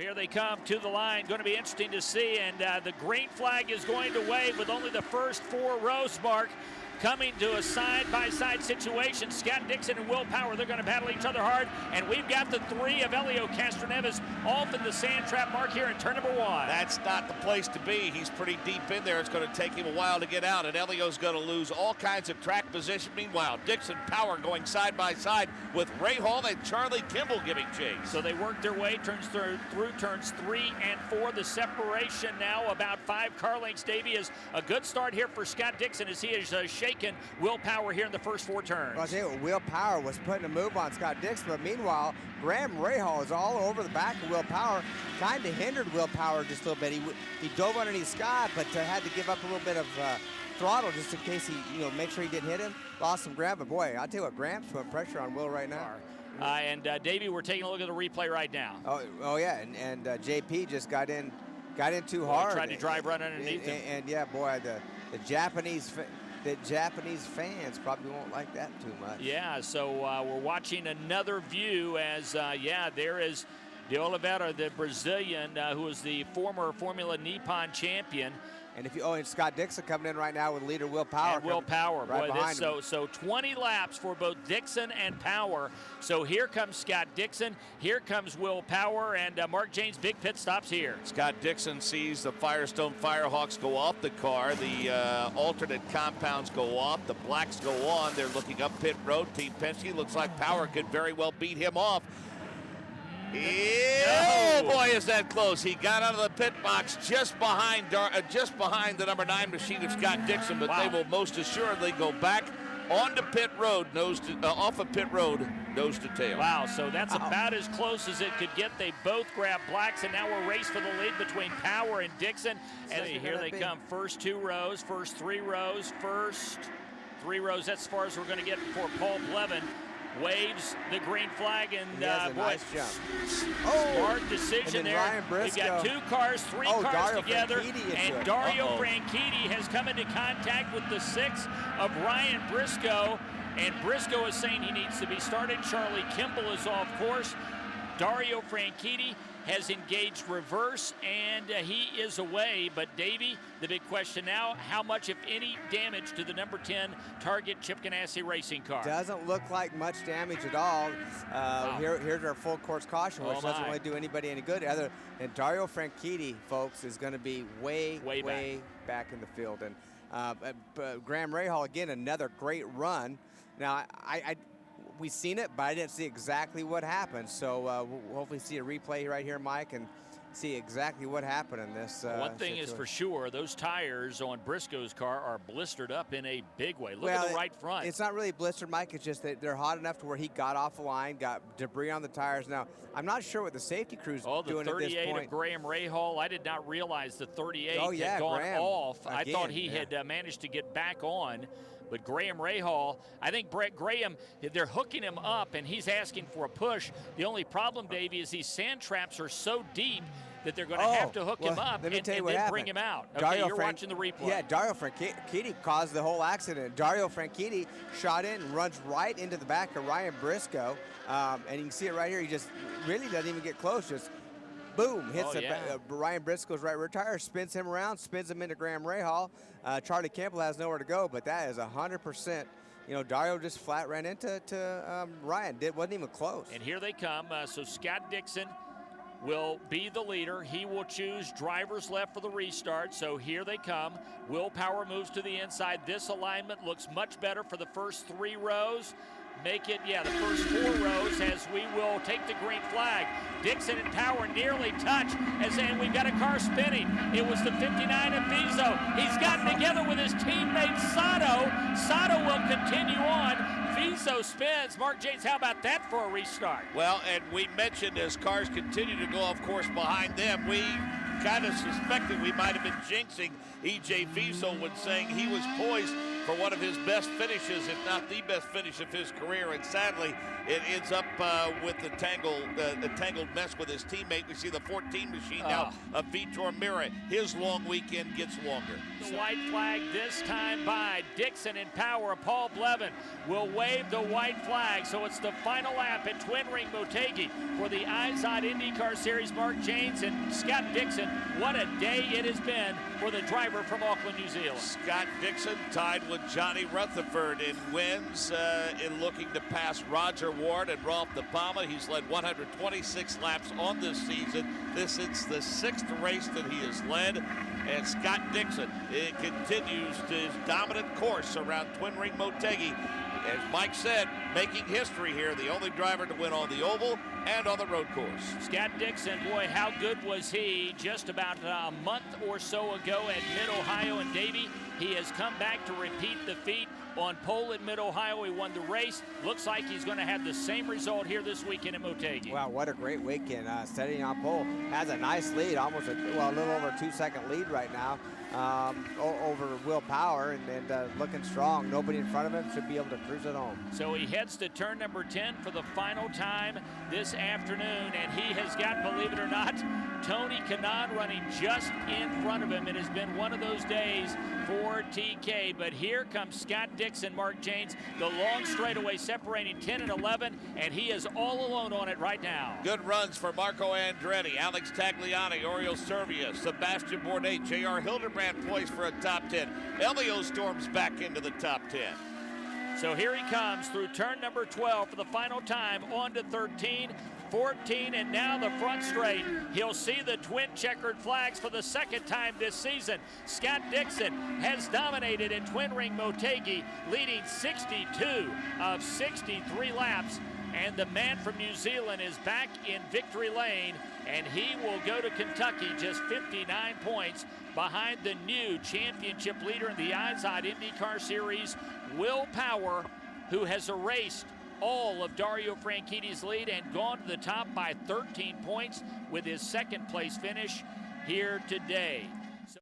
here they come to the line. Going to be interesting to see. And the green flag is going to wave with only the first 4 rows, Mark, coming to a side-by-side situation. Scott Dixon and Will Power, they're going to battle each other hard. And we've got the 3 of Elio Castroneves off in the sand trap mark here in turn number 1. That's not the place to be. He's pretty deep in there. It's going to take him a while to get out, and Elio's going to lose all kinds of track position. Meanwhile, Dixon Power going side by side with Ray Hall and Charlie Kimball giving chase. So they work their way through turns 3 and 4. The separation now about 5 car lengths. Davey, is a good start here for Scott Dixon as he is shaking Will Power here in the first 4 turns. Well, I'll tell you what, Will Power was putting a move on Scott Dixon, but meanwhile, Graham Rahal is all over the back of Will Power, kind of hindered Will Power just a little bit. He dove underneath Scott, but had to give up a little bit of throttle just in case he, make sure he didn't hit him. Lost some ground, but boy, I'll tell you what, Graham's putting pressure on Will right now. And Davey, we're taking a look at the replay right now. Oh yeah, and JP just got in too hard. Tried to drive right underneath him. And yeah, boy, the Japanese fans probably won't like that too much. Yeah, so we're watching another view as, there is De Oliveira, the Brazilian, who is the former Formula Nippon champion. And and Scott Dixon coming in right now with leader Will Power. And Will Power, right behind him. So 20 laps for both Dixon and Power. So here comes Scott Dixon, here comes Will Power, and Mark Jane's big pit stops here. Scott Dixon sees the Firestone Firehawks go off the car. The alternate compounds go off. The blacks go on. They're looking up pit road. Team Penske looks like Power could very well beat him off. Yeah. Oh boy, is that close! He got out of the pit box just behind the number 9 machine of Scott Dixon, but they will most assuredly go back onto pit road, off of pit road, nose to tail. Wow! So that's about as close as it could get. They both grab blacks, and now we're race for the lead between Power and Dixon. And here they come. First 2 rows, first 3 rows, first 3 rows. That's as far as we're going to get before Paul Blevin waves the green flag, and nice jump. Smart decision there. We've got 2 cars, 3 cars Dario together, and Dario Franchitti has come into contact with the 6 of Ryan Briscoe, and Briscoe is saying he needs to be started. Charlie Kimball is off course. Dario Franchitti has engaged reverse, and he is away. But Davey, the big question now, how much, if any, damage to the number 10 Target Chip Ganassi racing car? Doesn't look like much damage at all. Here's our full course caution, which doesn't really do anybody any good other than Dario Franchitti, folks, is going to be way back in the field. And Graham Rahal, again, another great run. Now, we've seen it, but I didn't see exactly what happened. So we'll hopefully see a replay right here, Mike, and see exactly what happened in this. One thing is for sure, those tires on Briscoe's car are blistered up in a big way. Look at the right front. It's not really blistered, Mike. It's just that they're hot enough to where he got off the line, got debris on the tires. Now, I'm not sure what the safety crew's doing at this point. The 38 of Graham Rahal. I did not realize the 38 had gone off. Again, I thought he had managed to get back on. But Graham Rahal, I think Brett Graham, they're hooking him up, and he's asking for a push. The only problem, Davey, is these sand traps are so deep that they're going to have to hook him up and then bring him out. Okay, you're watching the replay. Yeah, Dario Franchitti caused the whole accident. Dario Franchitti shot in and runs right into the back of Ryan Briscoe. And you can see it right here. He just really doesn't even get close. Just boom, hits Ryan Briscoe's right rear tire, spins him around, spins him into Graham Rahal. Charlie Campbell has nowhere to go, but that is 100%. Dario just flat ran into Ryan. Wasn't even close. And here they come. So Scott Dixon will be the leader. He will choose driver's left for the restart. So here they come. Will Power moves to the inside. This alignment looks much better for the first 3 rows. Make it, the first 4 rows as we will take the green flag. Dixon and Power nearly touch and we've got a car spinning. It was the 59 of Vizo. He's gotten together with his teammate Sato. Sato will continue on. Vizo spins. Mark James, how about that for a restart? Well, and we mentioned as cars continue to go off course behind them, we kind of suspected we might have been jinxing E.J. Vizo when saying he was poised for one of his best finishes, if not the best finish of his career. And sadly, it ends up with the tangled mess with his teammate. We see the 14 machine now of Vitor Mira. His long weekend gets longer. The white flag this time by Dixon in power. Paul Blevin will wave the white flag. So it's the final lap at Twin Ring Motegi for the IZOD IndyCar Series. Mark Janes and Scott Dixon. What a day it has been for the driver from Auckland, New Zealand. Scott Dixon tied with Johnny Rutherford in wins in looking to pass Roger Ward and Rolf De Palma. He's led 126 laps on this season. This is the 6th race that he has led. And Scott Dixon continues his dominant course around Twin Ring Motegi. As Mike said, making history here, the only driver to win on the oval and on the road course. Scott Dixon, boy, how good was he just about a month or so ago at Mid-Ohio and Davie. He has come back to repeat the feat on pole at Mid-Ohio. He won the race. Looks like he's going to have the same result here this weekend at Motegi. Wow, what a great weekend. Setting on pole. Has a nice lead, almost a little over a 2-second lead right now over Will Power, and looking strong. Nobody in front of him, should be able to cruise it home. So he heads to turn number 10 for the final time this afternoon, and he has got, believe it or not, Tony Kanaan running just in front of him. It has been one of those days for TK, but here comes Scott Dixon, Mark Janes, the long straightaway separating 10 and 11, and he is all alone on it right now. Good runs for Marco Andretti, Alex Tagliani, Oriol Servia, Sebastian Bourdais, J.R. Hildebrand poised for a top 10. Elio storms back into the top 10. So here he comes through turn number 12 for the final time, on to 13, 14, and now the front straight. He'll see the twin checkered flags for the second time this season. Scott Dixon has dominated at Twin Ring Motegi, leading 62 of 63 laps. And the man from New Zealand is back in victory lane, and he will go to Kentucky just 59 points behind the new championship leader in the IZOD IndyCar Series, Will Power, who has erased all of Dario Franchitti's lead and gone to the top by 13 points with his second place finish here today.